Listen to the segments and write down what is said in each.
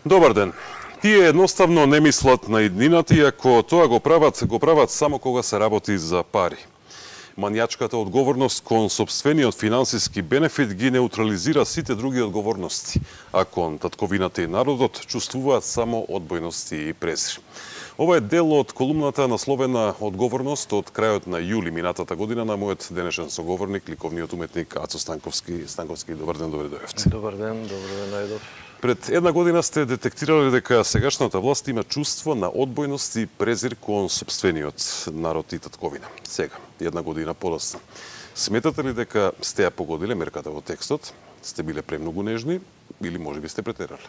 Добар ден. Тие едноставно не мислат на иднината, иако тоа го прават само кога се работи за пари. Манијачката одговорност кон сопствениот финансиски бенефит ги неутрализира сите други одговорности, а кон татковината и народот чувствуваат само одбојности и презир. Ова е дел од колумната насловена "Одговорност" од крајот на јули минатата година на мојот денешен соговорник, ликовниот уметник Ацо Станковски. Добар ден, добре дојавте. Добар ден, најдов. Пред една година сте детектирали дека сегашната власт има чувство на одбојност и презир кон сопствениот народ и татковина. Сега, една година подоцна. Сметате ли дека сте ја погодиле мерката во текстот? Сте биле премногу нежни или можеби сте претерали?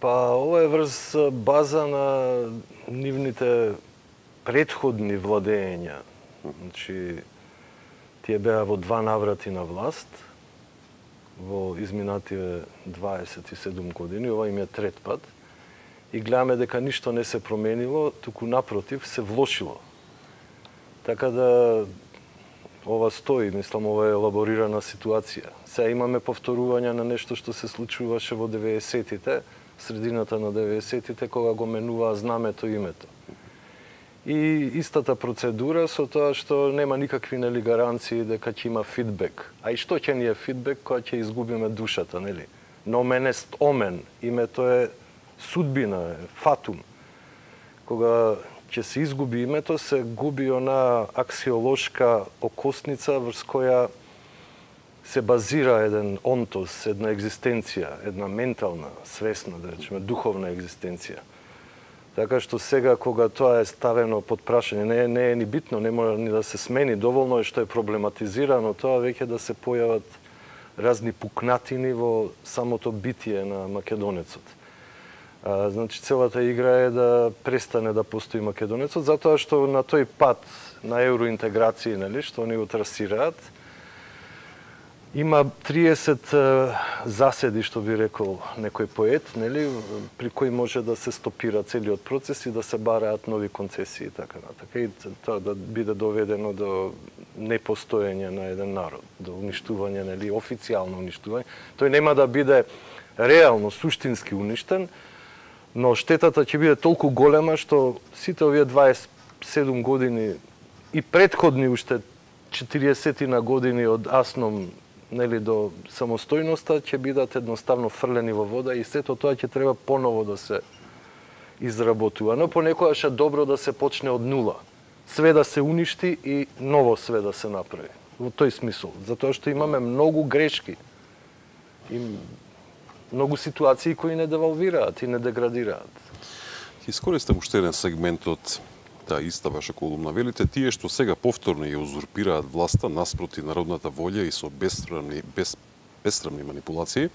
Па, ова е врз база на нивните претходни владења. Значи, тие беа во два наврати на власт, во изминативе 27 години, ова им е трет пат, и гледаме дека ништо не се променило, туку напротив се влошило. Така да ова стои, мислам, ова е елаборирана ситуација. Сега имаме повторување на нешто што се случуваше во 90-тите, средината на 90-тите, кога го менуваа знамето и името. И истата процедура со тоа што нема никакви гаранции дека ќе има фидбек. А и што ќе ни е фидбек кога ќе изгубиме душата, нели? Nomen est omen, името е судбина, е фатум. Кога ќе се изгуби името, се губи она аксиолошка окосница врз која се базира еден онтос, една екзистенција, една ментална, свесна, да речеме, духовна екзистенција. Така што сега, кога тоа е ставено под прашање, не е ни битно, не мора ни да се смени, доволно е што е проблематизирано тоа, веќе да се појават разни пукнатини во самото битие на македонецот. Значи, целата игра е да престане да постои македонецот, затоа што на тој пат на евроинтеграција, нели, што они го трасираат, има 30 заседи, што би рекол некој поет, нели, при кои може да се стопира целиот процес и да се бараат нови концесии и така натака. И тоа да биде доведено до непостоење на еден народ, до уништување, нели, официјално уништување. Тој нема да биде реално, суштински уништен, но штетата ќе биде толку голема што сите овие 27 години и претходни уште 40 години од Асном, нели, до самостојноста ќе бидат едноставно фрлени во вода и сето тоа ќе треба поново да се изработува. Но понекогаш е добро да се почне од нула. Све да се уништи и ново све да се направи. Во тој смисол. Затоа што имаме многу грешки и многу ситуации кои не девалвираат и не деградираат. Искористам уште еден сегмент од таа иста ваша колумна. Велите, тие што сега повторно ја узурпираат власта наспроти народната волја и со бесстрамни манипулации,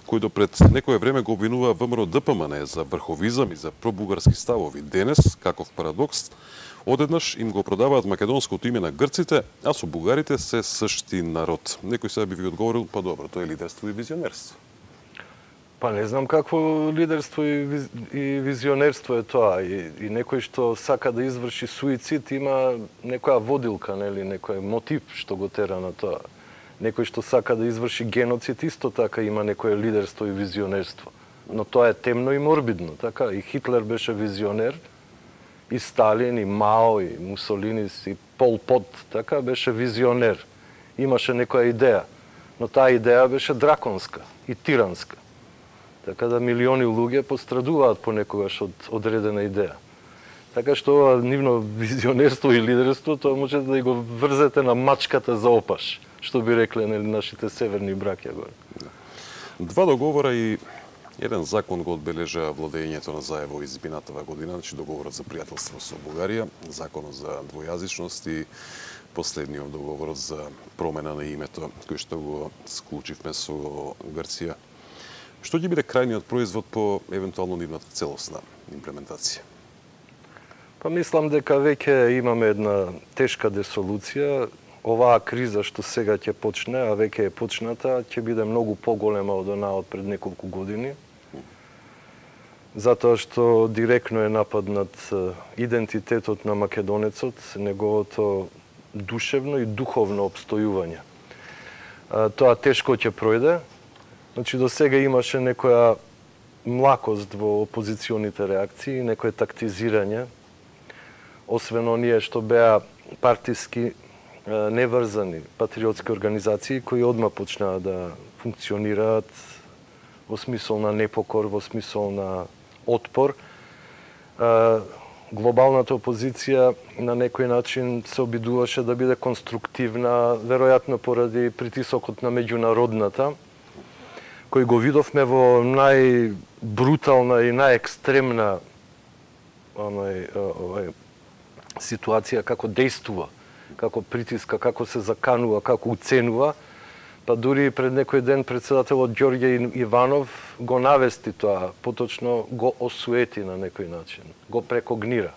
кои до пред некое време го обвинуваа ВМРО ДПМН за врховизам и за пробугарски ставови. Денес, каков парадокс, одеднаш им го продаваат македонското име на грците, а со бугарите се сшти народ. Некој сега би ви одговорил, па добро, тоа е лидерство и визионерство. Па не знам какво лидерство и визионерство е тоа. И некој што сака да изврши суицид има некоја водилка, нели, некој мотив што го тера на тоа. Некој што сака да изврши геноцид исто така има некој лидерство и визионерство. Но тоа е темно и морбидно, така. И Хитлер беше визионер, и Сталин, и Мао, и Мусолини, и Пол Пот, така, беше визионер. Имаше некоја идеја, но таа идеја беше драконска и тиранска. Така да милиони луѓе пострадуваат понекогаш од одредена идеја. Така што ова нивно визионерство и лидерство, тоа можете да го врзете на мачката за опаш, што би рекле нашите северни браќа горе. Два договора и еден закон го одбележа владењето на Заево изминатава година, значи договорот за пријателство со Бугарија, законот за двојазичност и последниот договорот за промена на името, кој што го склучивме со Грција. Што ќе биде крајниот производ по евентуално нивната целосна имплементација? Па мислам дека веќе имаме една тешка десолуција. Оваа криза што сега ќе почне, а веќе е почната, ќе биде многу поголема од онаа од пред неколку години. Затоа што директно е нападнат идентитетот на македонецот, неговото душевно и духовно обстојување. Тоа тешко ќе пројде. Значи, до сега имаше некоја млакост во опозиционите реакции, некое тактизирање, освен оние што беа партиски неврзани патриотски организации кои одма почнаа да функционираат во смисол на непокор, во смисол на отпор. Глобалната опозиција на некој начин се обидуваше да биде конструктивна, веројатно поради притисокот на меѓународната, кој го видовме во најбрутална и најекстремна ситуација, како дејствува, како притиска, како се заканува, како уценува. Па дури пред некој ден председателот Ѓорѓе Иванов го навести тоа, поточно го осуети на некој начин, го прекогнира.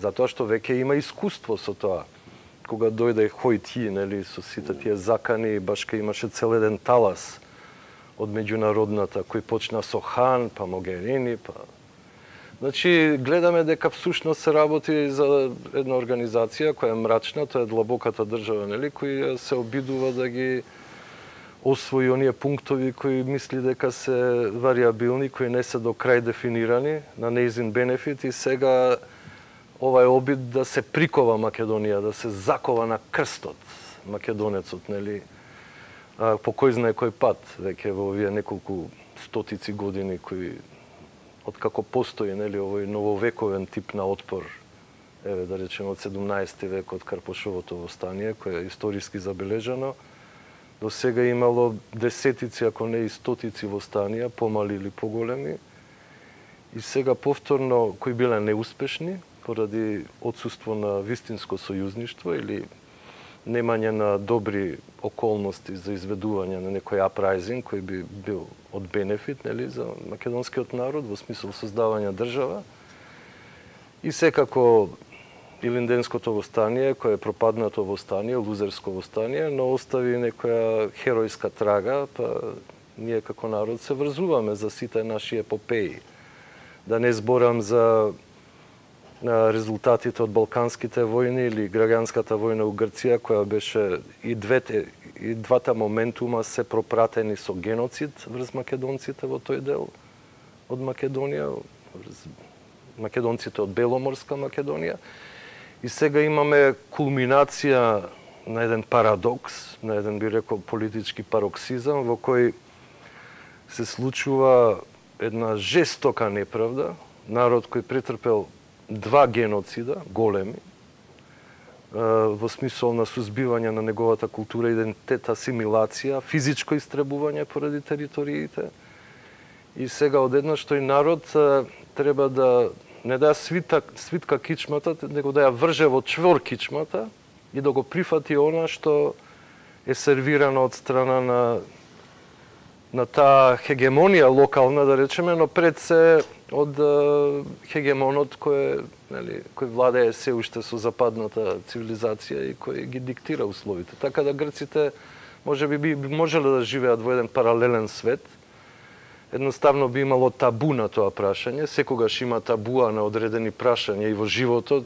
Затоа што веќе има искуство со тоа. Кога дојде Хојти, нели, со сите тие закани, баш кај имаше цел еден талас од меѓународната, кој почна со Хан, па Могерини, па... Значи, гледаме дека всушност се работи за една организација која е мрачна, тоа е длабоката држава, нели, која се обидува да ги освои оние пунктови кои мисли дека се вариабилни, кои не се до крај дефинирани на нејзин бенефит, и сега ова е обид да се прикова Македонија, да се закова на крстот македонецот, нели, по кој знае кој пат, веќе во овие неколку стотици години кои откако постои, нели, овој нововековен тип на отпор, еве да речеме од 17 век, од Карпошовото востание, кое е историски забележано, до сега имало десетици, ако не и стотици востанија, помали или поголеми, и сега повторно кои биле неуспешни поради отсуство на вистинско сојузништво или немање на добри околности за изведување на некој апрайзинг кој би бил од бенефит, нели, за македонскиот народ во смисол создавање држава. И секако Илинденското востание, кое е пропаднато востание, лузерско востание, но остави некоја херојска трага, па ние како народ се врзуваме за сите наши епопеи. Да не зборам за резултатите од Балканските војни или граѓанската војна у Грција, која беше и двата моментума се пропратени со геноцид врз македонците во тој дел од Македонија, врз македонците од Беломорска Македонија. И сега имаме кулминација на еден парадокс, на еден, би рекол, политички пароксизам, во кој се случува една жестока неправда, народ кој претрпел два геноцида, големи, во смисол на сузбивање на неговата култура, идентитет, асимилација, физичко истребување поради териториите. И сега одеднаш тој народ треба да не да ја свитка кичмата, него да ја врже во чвор кичмата и да го прифати она што е сервирано од страна на таа хегемонија локална, да речеме, но пред се од хегемонот кој владее се уште со западната цивилизација и кој ги диктира условите. Така да грците можеби би можеле да живеат во еден паралелен свет. Едноставно би имало табу на тоа прашање. Секогаш има табуа на одредени прашања и во животот,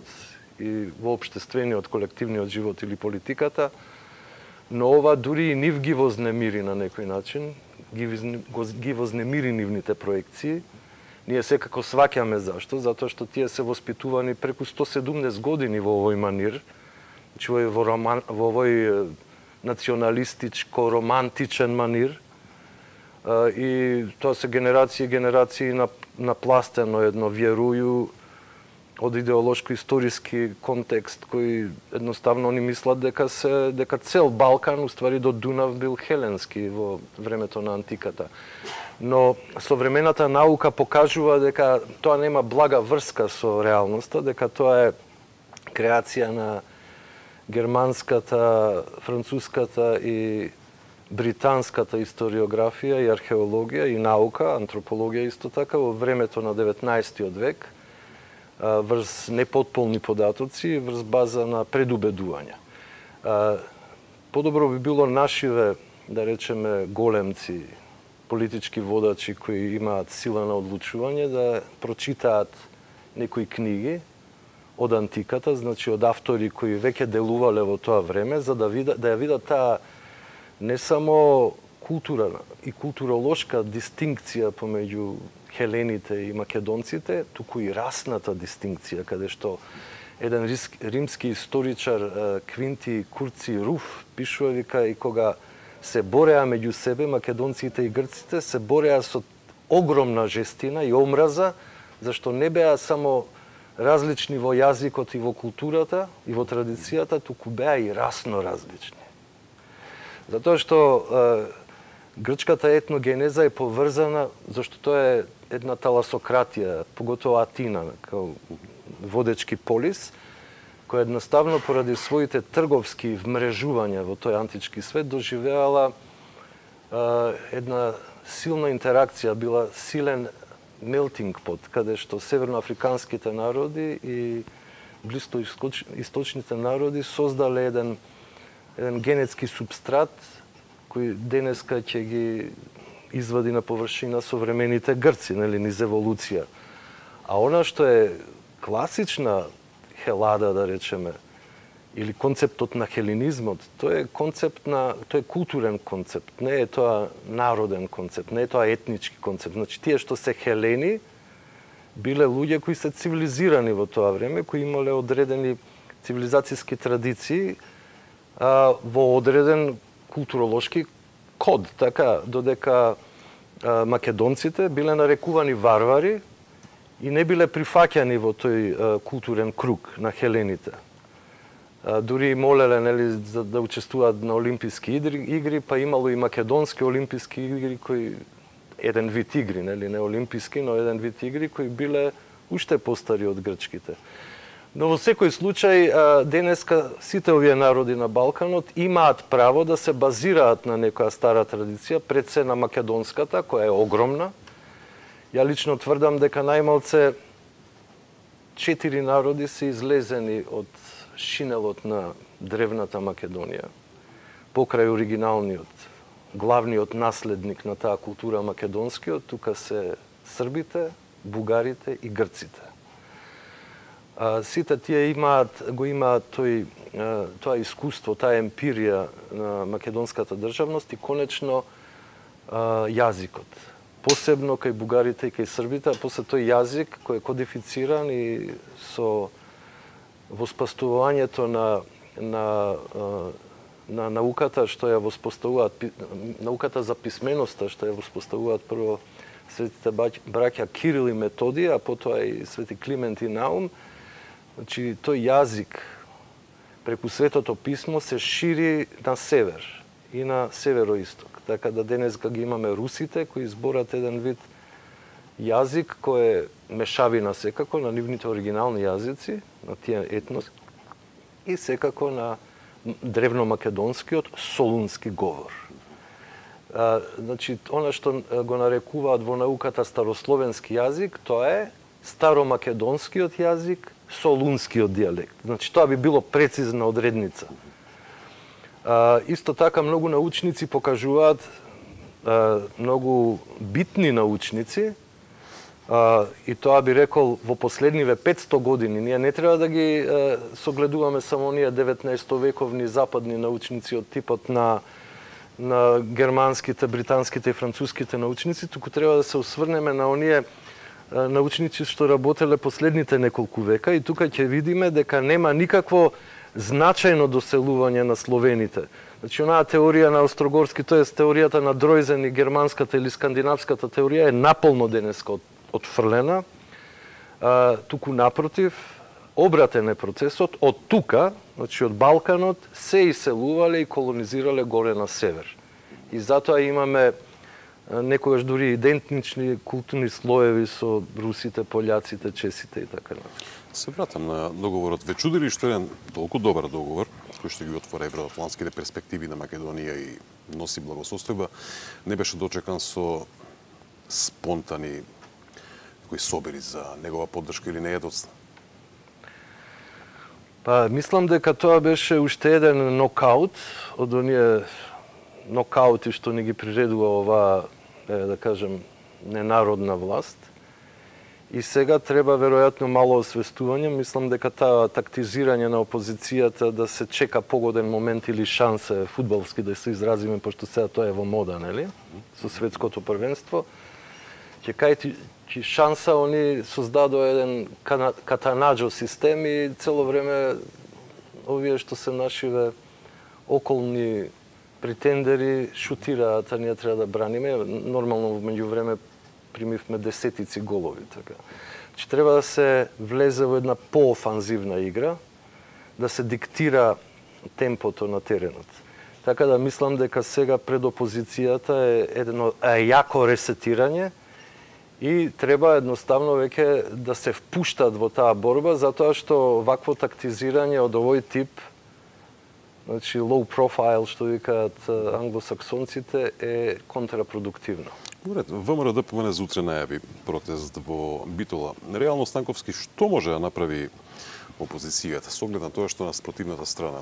и во општествениот, колективниот живот или политиката, но ова дури и нив ги вознемири на некој начин, ги вознемири нивните проекции. Ние секако сваќаме зашто, затоа што тие се воспитувани преку 170 години во овој манир, значи во овој националистичко-романтичен манир, и тоа се генерации и генерации напластено едно верују од идеолошко-историски контекст кој едноставно они мислат дека цел Балкан уствари до Дунав бил хеленски во времето на антиката. Но современата наука покажува дека тоа нема блага врска со реалноста, дека тоа е креација на германската, француската и британската историографија и археологија и наука, антропологија исто така, во времето на 19 век, врз непотполни податоци, врз база на предубедувања. Подобро би било нашиве, да речеме, големци, политички водачи кои имаат сила на одлучување, да прочитаат некои книги од антиката, значи од автори кои веќе делувале во тоа време, за да ја видат таа не само културна и културолошка дистинкција помеѓу хелените и македонците, туку и расната дистинкција, каде што еден римски историчар Квинти Курци Руф пишува, вика, и кога се бореа меѓу себе македонците и грците, се бореа со огромна жестина и омраза, зашто не беа само различни во јазикот и во културата и во традицијата, туку беа и расно различни. Затоа што грчката етногенеза е поврзана, зашто тоа е една таласократија, поготово Атина, као водечки полис, која едноставно поради своите трговски вмрежувања во тој антички свет доживеала една силна интеракција, била силен melting pot, каде што северноафриканските народи и блиско-источните народи создале еден генетски субстрат кој денеска ќе ги извади на површина современите грци, нели, низ еволуција. А она што е класична хелада, да речеме, или концептот на хеленизмот, тој е културен концепт, не е тоа народен концепт, не е тоа етнички концепт. Значи, тие што се хелени биле луѓе кои се цивилизирани во тоа време, кои имале одредени цивилизацијски традиции во одреден културолошки код, така, додека македонците биле нарекувани варвари и не биле прифаќани во тој културен круг на хелените. Дури молеле, нели, за да учествуваат на олимписки игри, па имало и македонски олимписки игри кои еден вид игри, нели, не олимписки, но еден вид игри кои биле уште постари од грчките. Но во секој случај денеска сите овие народи на Балканот имаат право да се базираат на некоја стара традиција, пред се на македонската, која е огромна. Ја лично тврдам дека најмалце 4 народи се излезени од шинелот на древната Македонија, покрај оригиналниот, главниот наследник на таа култура македонскиот, тука се србите, бугарите и грците. Сите тие го имаат тоа искуство, таа емпирија на македонската државност и конечно јазикот. Посебно кај бугарите и кај србите, а после тој јазик кој е кодифициран и со воспоставувањето на науката што ја воспоставуваат, науката за писменоста што ја воспоставуваат прво светите браќа Кирил и Методија, а потоа и свети Климент и Наум. Значи, тој јазик преку Светото писмо се шири на север и на североисток. Така да денеска ги имаме русите кои зборат еден вид јазик кој е мешавина секако на нивните оригинални јазици, на тие етнос, и секако на древномакедонскиот солунски говор. Значи, она што го нарекуваат во науката старословенски јазик, тоа е старомакедонскиот јазик, солунскиот дијалект. Значи, тоа би било прецизна одредница. Исто така, многу научници покажуваат, многу битни научници, и тоа би рекол во последниве 500 години. Ние не треба да ги согледуваме само оние 19 вековни западни научници од типот на германските, британските и француските научници, туку треба да се осврнеме на оние научници што работеле последните неколку века и тука ќе видиме дека нема никакво значајно доселување на словените. Значи, онаа теорија на Острогорски, тоест теоријата на Дройзен и германската или скандинавската теорија е наполно денеска отфрлена. Туку напротив, обратен е процесот, од тука, значи од Балканот, се иселувале и колонизирале горе на север. И затоа имаме некогаш дури идентични културни слоеви со русите, пољаците, чесите и така натаму. Се вратам на договорот. Ве чуди ли што еден толку добар договор, кој што ги отвора евроатлантските перспективи на Македонија и носи благосостојба, не беше дочекан со спонтани кои собери за негова поддршка или не е доцна? Па, мислам дека тоа беше уште еден нокаут од оние нокаути што ни ги приредува оваа, да кажем, ненародна власт. И сега треба веројатно мало освестување. Мислам дека таа тактизирање на опозицијата да се чека погоден момент или шанса фудбалски да се изразиме, пошто сега тоа е во мода, нели? Со светското првенство. ќе кај шанса они создадоа еден катанаџо систем и цело време овие што се нашиве околни претендери шутираат, а ние треба да браниме. Нормално меѓу време примивме десетици голови, така. Че треба да се влезе во една поофанзивна игра, да се диктира темпото на теренот. Така да мислам дека сега пред опозицијата е едно јако ресетирање и треба едноставно веќе да се впуштат во таа борба, затоа што вакво тактизирање од овој тип, значи low profile, што викаат англосаксонците, е контрапродуктивно. Добре, ВМРО ДПМН за утре најави протест во Битола. Реално, Станковски, што може да направи опозицијата со оглед на тоа што на спротивната страна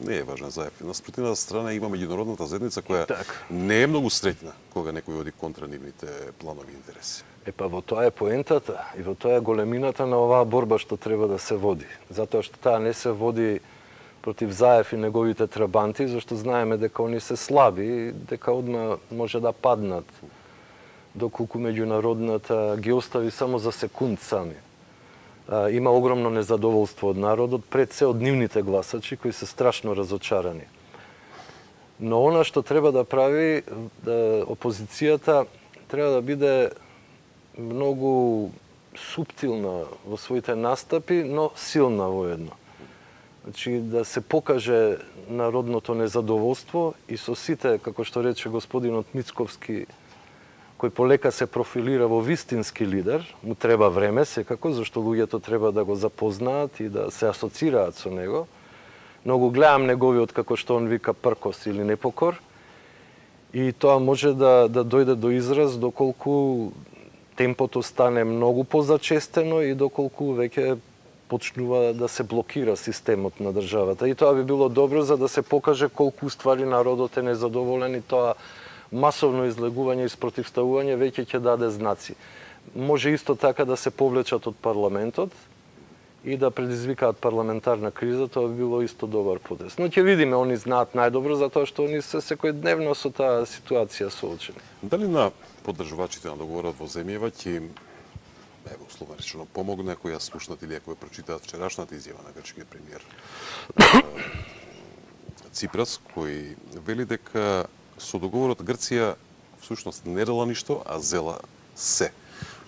не е важен заев. На спротивната страна има меѓународната заедница која не е многу среќна кога некој оди контра нивните планови интереси. Па во тоа е поентата и во тоа е големината на оваа борба што треба да се води. Затоа што таа не се води против Заев и неговите трабанти, зашто знаеме дека они се слаби и дека одма може да паднат, доколку меѓународната ги остави само за секунд сами. Има огромно незадоволство од народот, пред се од нивните гласачи, кои се страшно разочарани. Но она што треба да прави, опозицијата треба да биде многу суптилна во своите настапи, но силна воедно. Значи, да се покаже народното незадоволство и со сите, како што рече господинот Мицковски, кој полека се профилира во вистински лидер, му треба време секако, зашто луѓето треба да го запознаат и да се асоцираат со него. Но го гледам неговиот, како што он вика, пркос или непокор. И тоа може да дојде до израз доколку темпото стане многу позачестено и доколку веќе почнува да се блокира системот на државата. И тоа би било добро за да се покаже колку ствари народот е незадоволен и тоа масовно излегување и спротивставување веќе ќе даде знаци. Може исто така да се повлечат од парламентот и да предизвикаат парламентарна криза, тоа би било исто добар потез. Но ќе видиме, они знаат најдобро, затоа што они се секојдневно со таа ситуација соочени. Дали на поддржувачите на договорот во земјава ќе им, условно речено, помогне ако ја слушнат или ако ја прочитаат вчерашната изјава на грчкиот премиер Ципрас, кој вели дека со договорот Грција всушност не дела ништо, а зела се.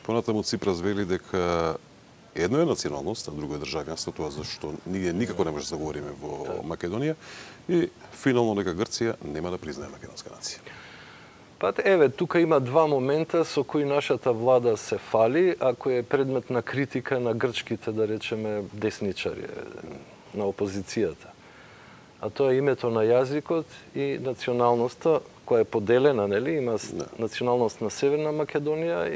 Понатаму Ципрас вели дека едно е националност, а друго е државјанство, тоа зашто ние никако не може да заговориме во Македонија и финално дека Грција нема да признае македонска нација. Па еве, тука има два момента со кои нашата влада се фали, ако е предмет на критика на грчките, да речеме, десничари на опозицијата. А тоа е името на јазикот и националноста, која е поделена, нели? Има националност на Северна Македонија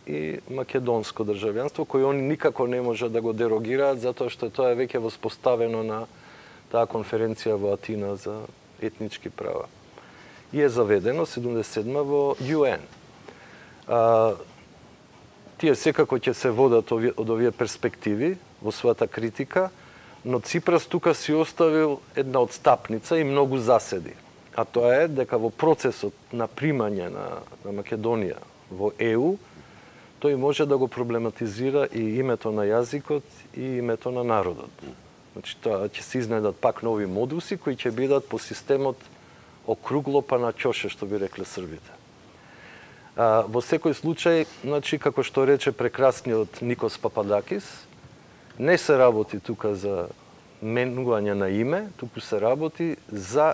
и македонско државјанство, кој они никако не може да го дерогираат, затоа што тоа е веќе воспоставено на таа конференција во Атина за етнички права. И е заведено 77 во ЮН. Тие секако ќе се водат од овие перспективи во својата критика, но Ципрас тука си оставил една одстапница и многу заседи. А тоа е дека во процесот на примање на Македонија во ЕУ, тој може да го проблематизира и името на јазикот и името на народот. Значи, тоа ќе се изнедат пак нови модуси кои ќе бидат по системот округло па на ќоше, што би рекле србите. Во секој случај, значи, како што рече прекрасниот Никос Пападакис, не се работи тука за менување на име, туку се работи за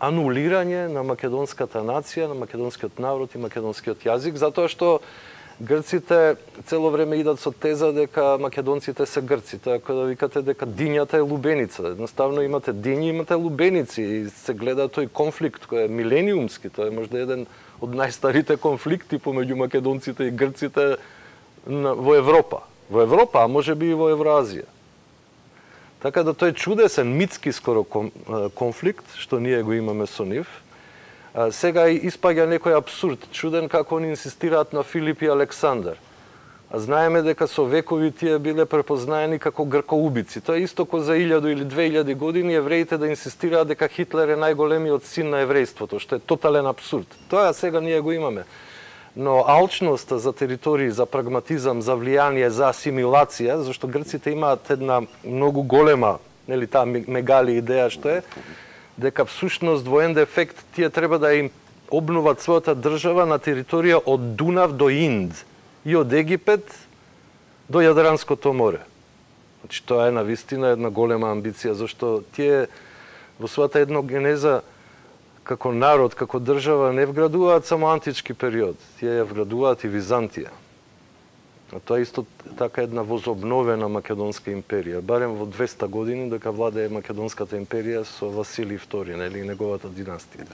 анулирање на македонската нација, на македонскиот народ и македонскиот јазик, затоа што грците цело време идат со теза дека македонците се грци, така да викате дека дињата е лубеница. Едноставно имате дињи, имате лубеници и се гледа тој конфликт кој е милениумски, тоа е можда еден од најстарите конфликти помеѓу македонците и грците во Европа. Во Европа, а може би и во Евразија. Така да тој чудесен, митски скоро конфликт, што ние го имаме со нив, сега испаѓа некој абсурд, чуден како они инсистираат на Филип и Александар. А знаеме дека со векови тие биле препознаени како гркоубици. Тоа е исто ко за 1000 или 2000 години евреите да инсистираат дека Хитлер е најголемиот син на еврејството, што е тотален абсурд. Тоа сега ние го имаме. Но алчноста за територии, за прагматизам, за влијание, за асимилација, зашто грците имаат една многу голема, нели таа мегали идеја што е, дека всушност во енд ефект тие треба да им обноват својата држава на територија од Дунав до Инд и од Египет до Јадранското море. Значи тоа е навистина една голема амбиција, зашто тие во својата етногенеза како народ, како држава не вградуваат само антички период, тие ја вградуваат и Византија. А тоа е исто така една возобновена македонска империја, барем во 200 години дека владее македонската империја со Василий II, нели неговата династија.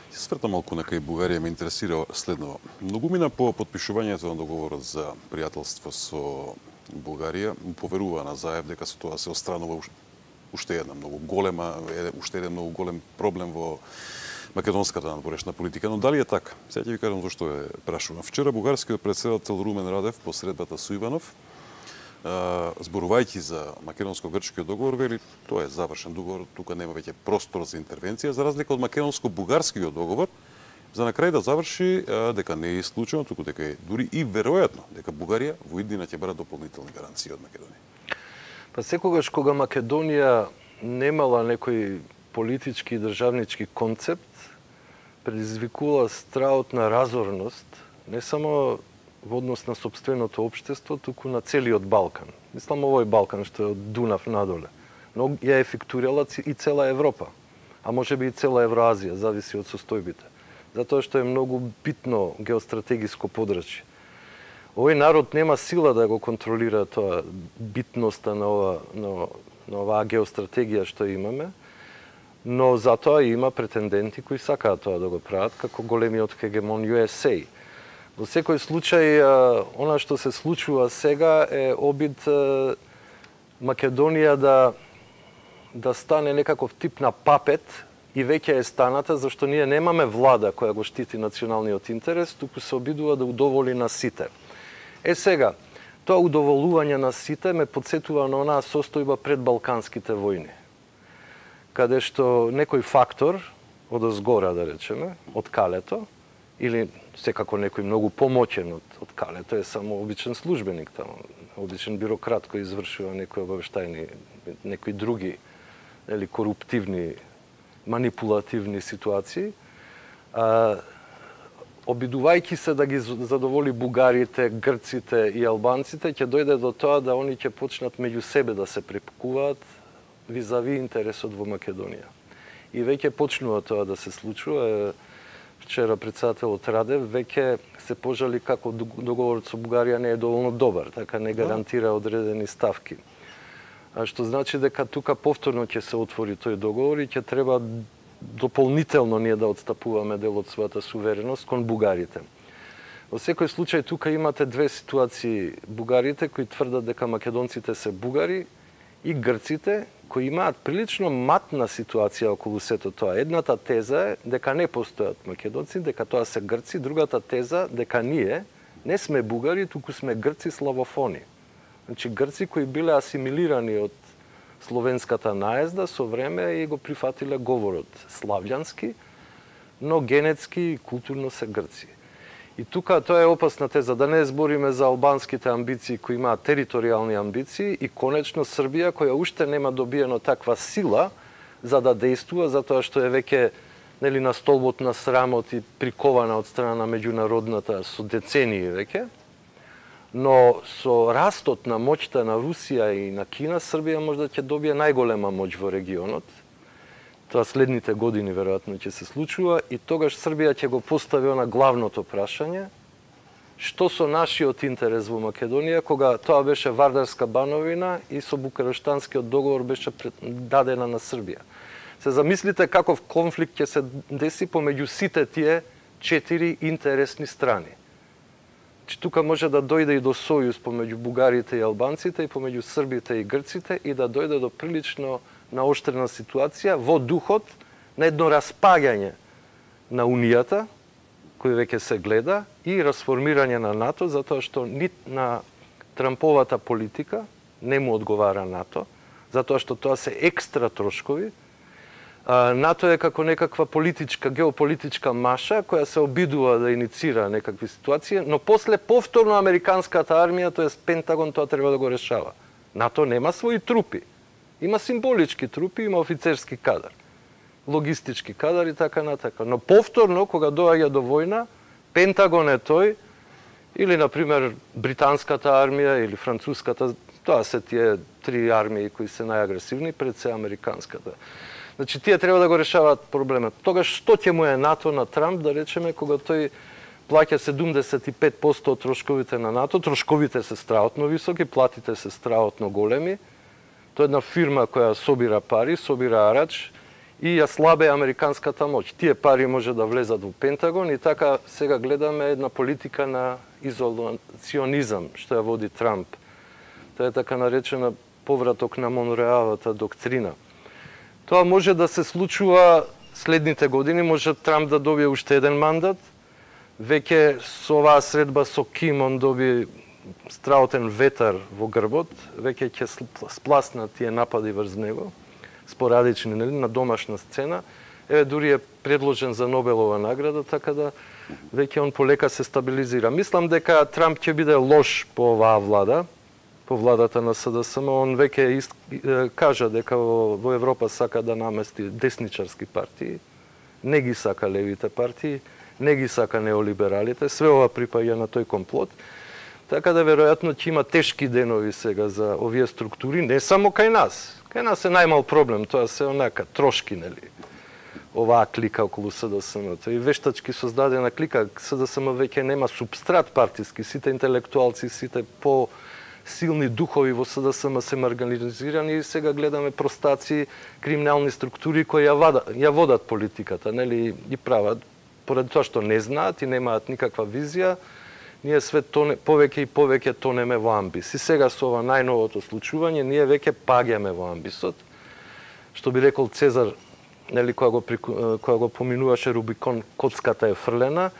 Се свртам малку на кај Бугарија, ме интересира следново. Многумина по подпишувањето на договорот за пријателство со Бугарија поверува на Заев дека со тоа се отстранува уште една многу голема, уште еден многу голем проблем во македонската надворешна политика, но дали е така? Сега ќе ви кажам зашто е прашувам. Вчера бугарскиот претседател Румен Радев по средбата со Иванов, зборувајќи за македонско-грчкиот договор, вели тоа е завршен договор, тука нема веќе простор за интервенција, за разлика од македонско-бугарскиот договор, за на крај да заврши дека не е исклучено, туку дека е дури и веројатно дека Бугарија во иднина ќе бара дополнителни гаранции од Македонија. Па секогаш кога Македонија немала некој политички и државнички концепт, предизвикува страот на разорност, не само во однос на сопственото општество, туку на целиот Балкан. Мислам овој Балкан што е од Дунав надоле. Но ја ефектурала и цела Европа, а може би и цела Евроазија, зависи од состојбите. Затоа што е многу битно геостратегиско подрачје. Овој народ нема сила да го контролира тоа битноста на оваа геостратегија што имаме, но затоа има претенденти кои сакаат тоа да го прават, како големиот хегемон USA. Во секој случај, она што се случува сега е обид Македонија да стане некаков тип на папет, и веќе е станата, зашто ние немаме влада која го штити националниот интерес, туку се обидува да удоволи на сите. Сега, тоа удоволување на сите ме подсетува на онаа состојба пред Балканските војни, каде што некој фактор, од озгора да речеме, од калето, или секако некој многу помоќен од калето, е само обичен службеник таму, обичен бюрократ кој извршува некои обавештајни, некои други или коруптивни, манипулативни ситуации, обидувајќи се да ги задоволи бугарите, грците и албанците, ќе дојде до тоа да они ќе почнат меѓу себе да се препкуваат визави интересот во Македонија. И веќе почнува тоа да се случува. Вчера претседателот Радев веќе се пожали како договорот со Бугарија не е доволно добар, така не гарантира одредени ставки. Што значи дека тука повторно ќе се отвори тој договор и ќе треба дополнително ние да отстапуваме дел од својата сувереност кон бугарите. Во секој случај тука имате две ситуации. Бугарите кои тврдат дека македонците се бугари и грците кои имаат прилично матна ситуација околу сето тоа. Едната теза е дека не постојат македонци, дека тоа се грци, другата теза дека ние не сме бугари, туку сме грци славофони. Значи грци кои биле асимилирани од словенската наезда со време и го прифатиле говорот славјански, но генетски и културно се грци. И тука тоа е опасна теза, да не збориме за албанските амбиции кои имаат територијални амбиции и конечно Србија која уште нема добиено таква сила за да дејствува, затоа што е веќе нели на столбот на срамот и прикована од страна на меѓународната со децении веќе. Но со растот на моќта на Русија и на Кина, Србија можда ќе добие најголема моќ во регионот. Тоа следните години веројатно ќе се случува и тогаш Србија ќе го постави на главното прашање што со нашиот интерес во Македонија, кога тоа беше Вардарска бановина и со Букурештанскиот договор беше дадена на Србија. Се замислите каков конфликт ќе се деси помеѓу сите тие 4 интересни страни. Тука може да дојде и до сојуз помеѓу бугарите и албанците и помеѓу србите и грците и да дојде до прилично наоштрена ситуација во духот на едно распаѓање на Унијата, кој веќе се гледа, и расформирање на НАТО, затоа што нит на Трамповата политика не му одговара НАТО, затоа што тоа се екстра трошкови, НАТО е како некаква политичка, геополитичка маша која се обидува да иницира некакви ситуации, но после повторно американската армија, тоест Пентагон, тоа треба да го решава. НАТО нема свои трупи. Има символички трупи, има офицерски кадар, логистички кадар и така натака. Но повторно, кога доаѓа до војна, Пентагон е тој, или, например, британската армија или француската, тоа се тие три армии кои се најагресивни, пред се американската. Значи, тие треба да го решаваат проблемот. Тогаш што ќе му е НАТО на Трамп, да речеме, кога тој плаќа 75% од трошковите на НАТО, трошковите се страотно високи, платите се страотно големи. Тоа е една фирма која собира пари, собира арач и ја слабе американската моќ. Тие пари може да влезат во Пентагон и така сега гледаме една политика на изолационизам, што ја води Трамп. Тоа е така наречена повраток на Монреалата доктрина. Тоа може да се случува следните години, може Трамп да добие уште еден мандат. Веќе со оваа средба со Ким он доби страотен ветар во грбот, веќе ќе спласнат тие напади врз него, спорадични, нели, на домашна сцена. Еве, дури е предложен за Нобелова награда, така да веќе он полека се стабилизира. Мислам дека Трамп ќе биде лош по оваа влада, по владата на СДСМ. Он веќе кажа дека во Европа сака да намести десничарски партии, не ги сака левите партии, не ги сака неолибералите, све ова припаѓа на тој комплот. Така да веројатно ќе има тешки денови сега за овие структури, не само кај нас. Кај нас е најмал проблем, тоа се онака трошки, нели, оваа клика околу СДСМ. И вештачки создадена клика, СДСМ веќе нема субстрат партиски, сите интелектуалци, сите по-силни духови во СДСМ се маргинализирани и сега гледаме простаци, криминални структури кои ја водат политиката, нели, и прават, поради тоа што не знаат и немаат никаква визија, ние све повеќе и повеќе тонеме во амбис. И сега со ова најновото случување, ние веќе паѓаме во амбисот. Што би рекол Цезар, нели, кога го поминуваше Рубикон, коцката е фрлена,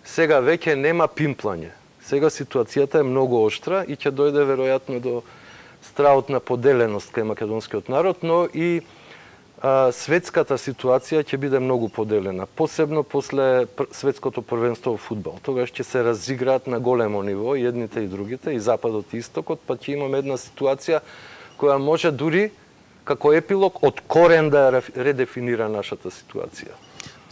сега веќе нема пимплање. Сега ситуацијата е многу оштра и ќе дојде веројатно до страотна поделеност кај македонскиот народ, но и светската ситуација ќе биде многу поделена, посебно после светското првенство во фудбал. Тогаш ќе се разиграат на големо ниво и едните и другите, и Западот и Истокот, па ќе имаме една ситуација која може дури како епилог од корен да редефинира нашата ситуација.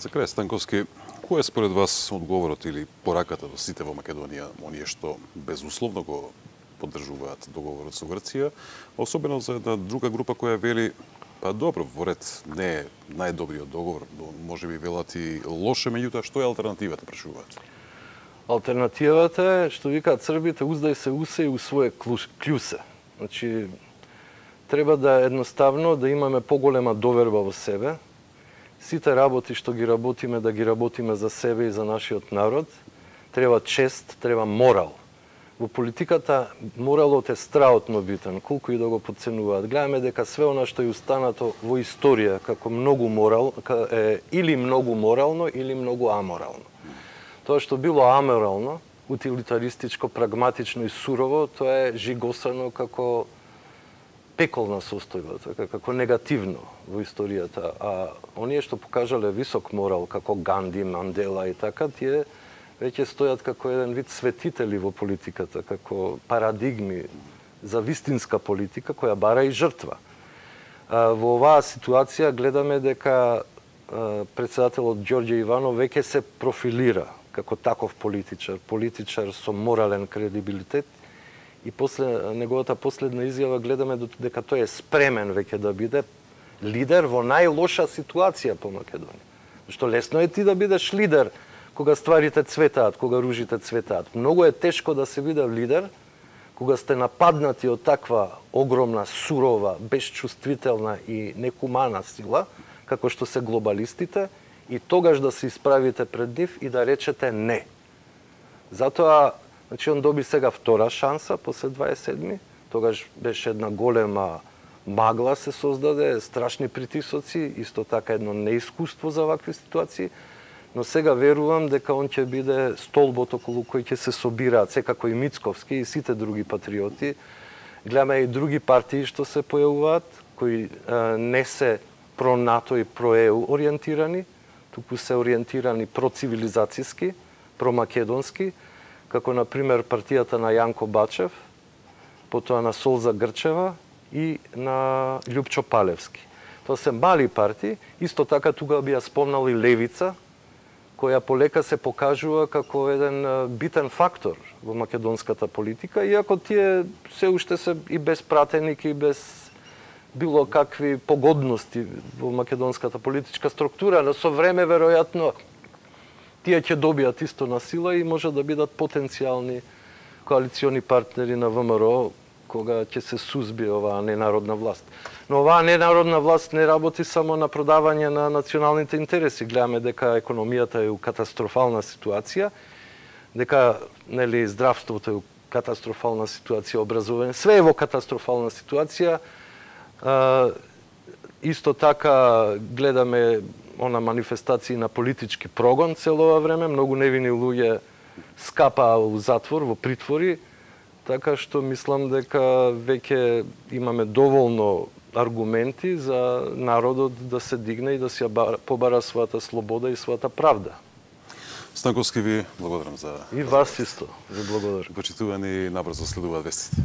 За крај, Станковски, кој е според вас одговорот или пораката до сите во Македонија, оние што безусловно го поддржуваат договорот со Грција, особено за една друга група која вели: па добро, во ред не е најдобриот договор, но може би велат и лоше, меѓутоа што е алтернативата, прашуваат? Алтернативата е, што викаат србите, уздај се усе и у свое клјусе. Значи, треба да едноставно да имаме поголема доверба во себе. Сите работи што ги работиме, да ги работиме за себе и за нашиот народ. Треба чест, треба морал. Во политиката моралот е страотно битен, колку и да го подценуваат. Гледаме дека све она што е устанато во историја како многу морал, е или многу морално, или многу аморално. Тоа што било аморално, утилитаристичко, прагматично и сурово, тоа е жигосано како пеколна состојба, како негативно во историјата. А оние што покажале висок морал, како Ганди, Мандела и така, тие веќе стојат како еден вид светители во политиката, како парадигми за вистинска политика која бара и жртва. Во оваа ситуација гледаме дека претседателот Ѓорѓе Иванов веќе се профилира како таков политичар со морален кредибилитет, и после неговата последна изјава гледаме дека тој е спремен веќе да биде лидер во најлоша ситуација по Македонија. Што лесно е ти да бидеш лидер кога стварите цветаат, кога ружите цветаат. Многу е тешко да се биде лидер кога сте нападнати од таква огромна, сурова, безчувствителна и некумана сила, како што се глобалистите, и тогаш да се исправите пред нив и да речете не. Затоа, значи, он доби сега втора шанса после 27-ми, тогаш беше една голема магла се создаде, страшни притисоци, исто така едно неискуство за вакви ситуации, но сега верувам дека он ќе биде столбот околу кој ќе се собираат, секако и Мицковски и сите други патриоти. Гледаме и други партии што се појавуваат, кои не се про-НАТО и про-ЕУ ориентирани, туку се ориентирани процивилизацијски, промакедонски, како на пример партијата на Јанко Бачев, потоа на Солза Грчева и на Љупчо Палевски. Тоа се мали партии, исто така тука би ја спомнал и Левица, која полека се покажува како еден битен фактор во македонската политика, иако тие се уште се и без пратеник и без било какви погодности во македонската политичка структура, но со време веројатно тие ќе добијат исто на сила и може да бидат потенцијални коалициони партнери на ВМРО кога ќе се сузбие оваа ненародна власт. Но оваа ненародна власт не работи само на продавање на националните интереси. Гледаме дека економијата е у катастрофална ситуација, дека нели здравството е у катастрофална ситуација, образование, све е во катастрофална ситуација. Исто така гледаме манифестации на политички прогон цело ова време, многу невини луѓе скапаа у затвор, во притвори, така што мислам дека веќе имаме доволно аргументи за народот да се дигне и да си побара својата слобода и својата правда. Станковски, ви благодарам за... И вас исто, ви благодарам. Почитувани, набрзо следуваат вестите.